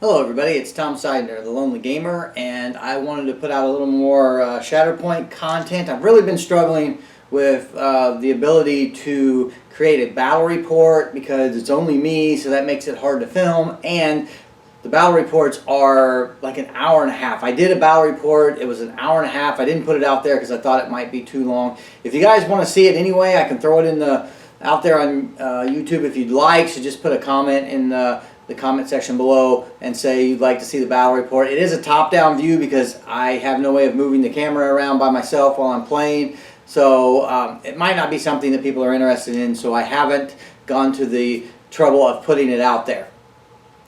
Hello everybody, it's Tom Seidner, the Lonely Gamer, and I wanted to put out a little more Shatterpoint content. I've really been struggling with the ability to create a battle report because it's only me, so that makes it hard to film, and the battle reports are like an hour and a half. I did a battle report, it was an hour and a half. I didn't put it out there because I thought it might be too long. If you guys want to see it anyway, I can throw it out there on YouTube if you'd like, so just put a comment in the comment section below and say you'd like to see the battle report. It is a top-down view because I have no way of moving the camera around by myself while I'm playing, so it might not be something that people are interested in, so I haven't gone to the trouble of putting it out there.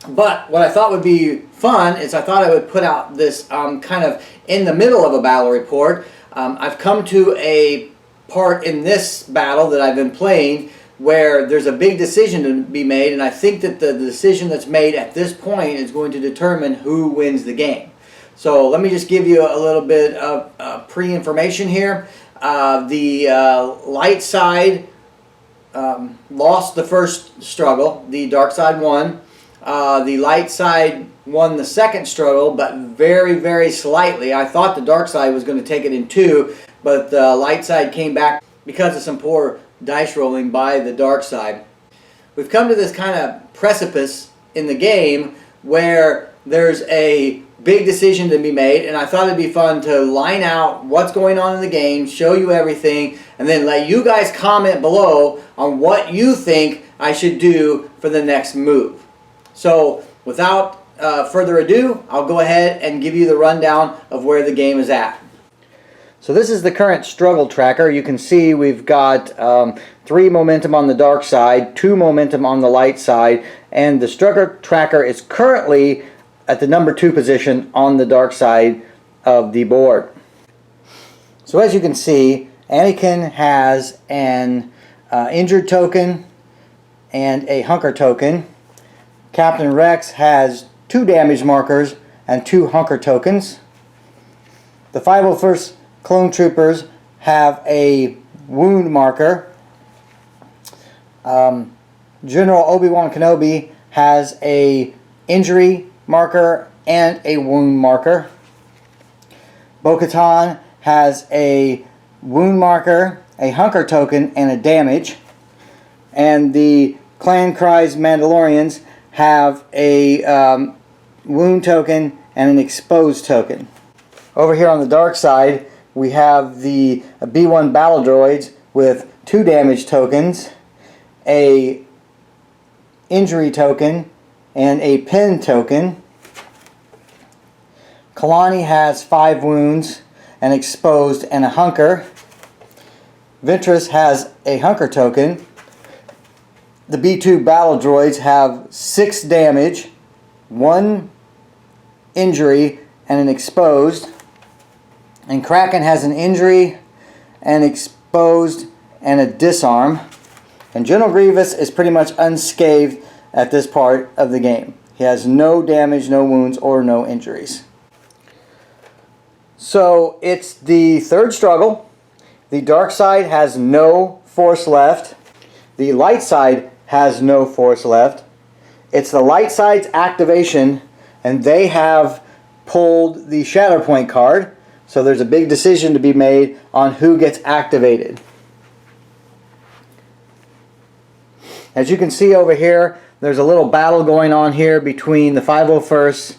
But what I thought would be fun is I thought I would put out this kind of in the middle of a battle report. I've come to a part in this battle that I've been playing where there's a big decision to be made, and I think that the decision that's made at this point is going to determine who wins the game. So let me just give you a little bit of pre-information here. The light side lost the first struggle. The dark side won. The light side won the second struggle, but very, very slightly. I thought the dark side was going to take it in two, but the light side came back because of some poor dice rolling by the dark side. We've come to this kind of precipice in the game where there's a big decision to be made, and I thought it'd be fun to line out what's going on in the game, show you everything, and then let you guys comment below on what you think I should do for the next move. So without further ado, I'll go ahead and give you the rundown of where the game is at. So this is the current struggle tracker. You can see we've got 3 momentum on the dark side, 2 momentum on the light side, and the struggle tracker is currently at the number 2 position on the dark side of the board. So as you can see, Anakin has an injured token and a hunker token. Captain Rex has 2 damage markers and 2 hunker tokens. The 501st Clone Troopers have a wound marker. General Obi-Wan Kenobi has a injury marker and a wound marker. Bo-Katan has a wound marker, a hunker token, and a damage. And the Clan Kryze Mandalorians have a wound token and an exposed token. Over here on the dark side, we have the B1 battle droids with 2 damage tokens, a injury token, and a pin token. Kalani has 5 wounds, an exposed, and a hunker. Ventress has a hunker token. The B2 battle droids have 6 damage, 1 injury, and an exposed. And Kraken has an injury, an exposed, and a disarm. And General Grievous is pretty much unscathed at this part of the game. He has no damage, no wounds, or no injuries. So it's the third struggle. The dark side has no force left. The light side has no force left. It's the light side's activation, and they have pulled the Shatterpoint card. So there's a big decision to be made on who gets activated. As you can see over here, there's a little battle going on here between the 501st,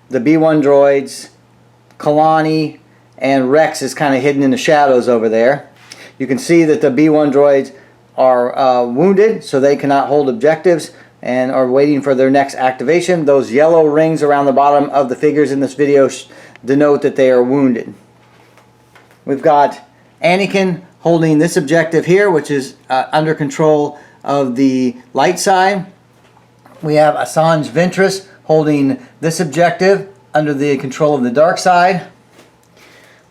the B1 droids, Kalani, and Rex is kind of hidden in the shadows over there. You can see that the B1 droids are wounded, so they cannot hold objectives and are waiting for their next activation. Those yellow rings around the bottom of the figures in this video denote that they are wounded. We've got Anakin holding this objective here, which is under control of the light side. We have Assange Ventress holding this objective under the control of the dark side.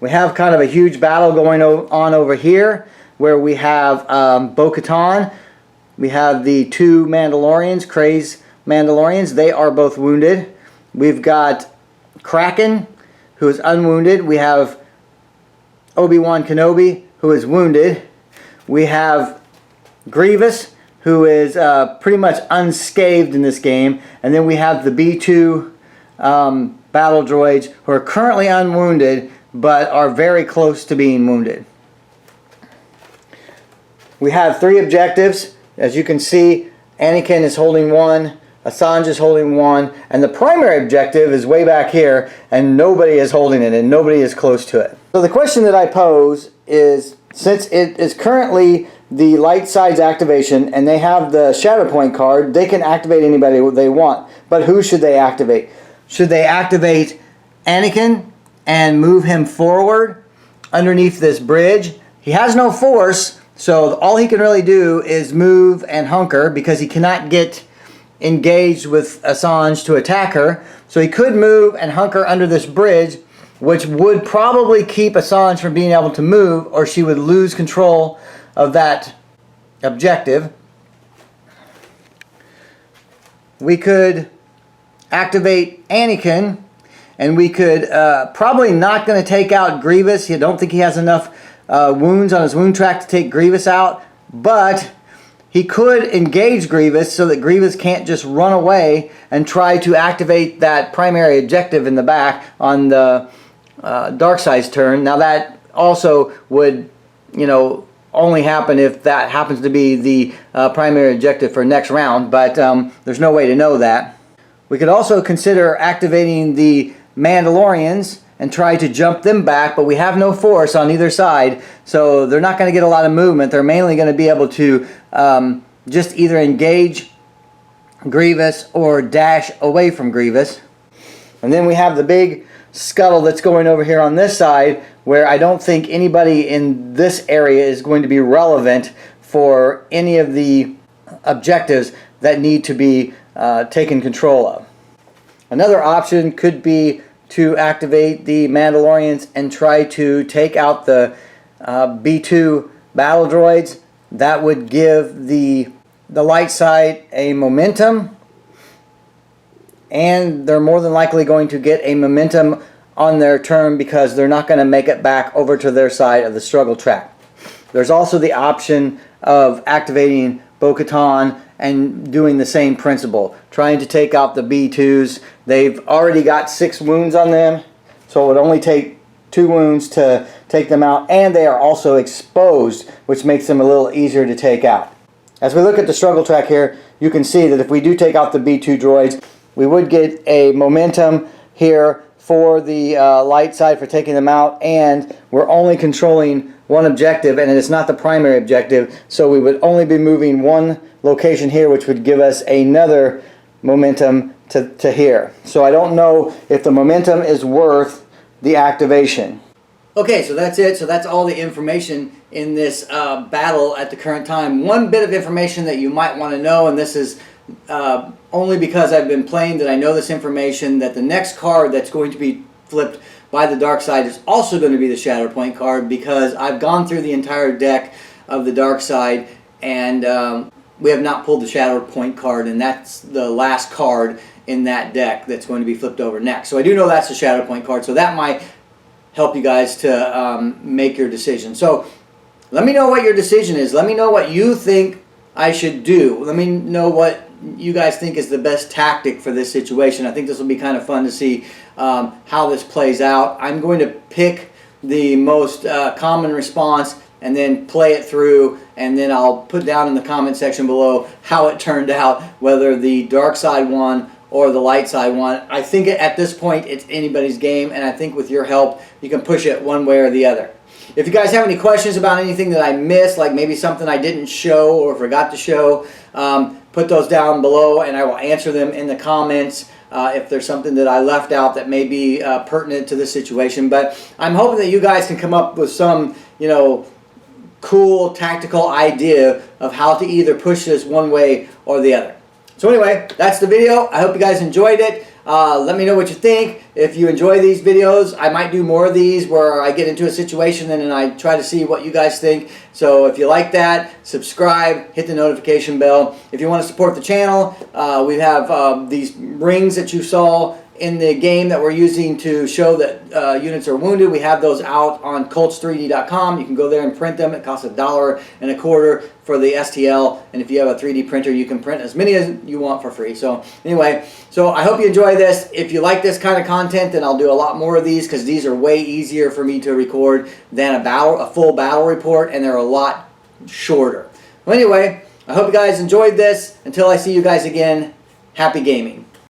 We have kind of a huge battle going on over here where we have Bo-Katan. We have the 2 Mandalorians, Kryze Mandalorians. They are both wounded. We've got Kraken, who is unwounded. We have Obi-Wan Kenobi, who is wounded. We have Grievous, who is pretty much unscathed in this game, and then we have the B2 battle droids who are currently unwounded but are very close to being wounded. We have 3 objectives. As you can see, Anakin is holding one, Assange is holding one, and the primary objective is way back here, and nobody is holding it, and nobody is close to it. So the question that I pose is, since it is currently the light side's activation, and they have the Shatterpoint card, they can activate anybody they want. But who should they activate? Should they activate Anakin and move him forward underneath this bridge? He has no force, so all he can really do is move and hunker, because he cannot get engaged with Assange to attack her. So he could move and hunker under this bridge, which would probably keep Assange from being able to move, or she would lose control of that objective. We could activate Anakin, and we could probably not going to take out Grievous. I don't think he has enough wounds on his wound track to take Grievous out, but he could engage Grievous so that Grievous can't just run away and try to activate that primary objective in the back on the dark side's turn. Now that also would, only happen if that happens to be the primary objective for next round, but there's no way to know that. We could also consider activating the Mandalorians and try to jump them back, but we have no force on either side, so they're not going to get a lot of movement. They're mainly going to be able to just either engage Grievous or dash away from Grievous. And then we have the big scuttle that's going over here on this side, where I don't think anybody in this area is going to be relevant for any of the objectives that need to be taken control of. Another option could be to activate the Mandalorians and try to take out the B2 battle droids. That would give the light side a momentum, and they're more than likely going to get a momentum on their turn because they're not going to make it back over to their side of the struggle track. There's also the option of activating Bo-Katan and doing the same principle, trying to take out the B2s. They've already got 6 wounds on them, so it would only take 2 wounds to take them out, and they are also exposed, which makes them a little easier to take out. As we look at the struggle track here, you can see that if we do take out the B2 droids, we would get a momentum here for the light side for taking them out, and we're only controlling one objective, and it's not the primary objective, so we would only be moving one location here, which would give us another momentum to here. So I don't know if the momentum is worth the activation. Okay, so that's it. So that's all the information in this battle at the current time. One bit of information that you might want to know, and this is only because I've been playing that I know this information, that the next card that's going to be flipped by the dark side is also going to be the Shatterpoint card, because I've gone through the entire deck of the dark side, and we have not pulled the Shatterpoint card, and that's the last card in that deck that's going to be flipped over next. So I do know that's the Shatterpoint card, so that might help you guys to make your decision. So let me know what your decision is. Let me know what you think I should do. Let me know what you guys think is the best tactic for this situation. I think this will be kind of fun to see how this plays out. I'm going to pick the most common response and then play it through, and then I'll put down in the comment section below how it turned out, whether the dark side won or the light side won. I think at this point it's anybody's game, and I think with your help you can push it one way or the other. If you guys have any questions about anything that I missed, like maybe something I didn't show or forgot to show, put those down below and I will answer them in the comments if there's something that I left out that may be pertinent to this situation. But I'm hoping that you guys can come up with some, cool tactical idea of how to either push this one way or the other. So anyway, that's the video. I hope you guys enjoyed it. Let me know what you think. If you enjoy these videos, I might do more of these where I get into a situation and then I try to see what you guys think. So if you like that, subscribe, hit the notification bell. If you want to support the channel, we have these rings that you saw in the game that we're using to show that units are wounded. We have those out on Colts3D.com. You can go there and print them. It costs $1.25 for the STL, and if you have a 3D printer, you can print as many as you want for free. So anyway, so I hope you enjoy this. If you like this kind of content, then I'll do a lot more of these, because these are way easier for me to record than a full battle report, and they're a lot shorter. Well, anyway, I hope you guys enjoyed this. Until I see you guys again, happy gaming.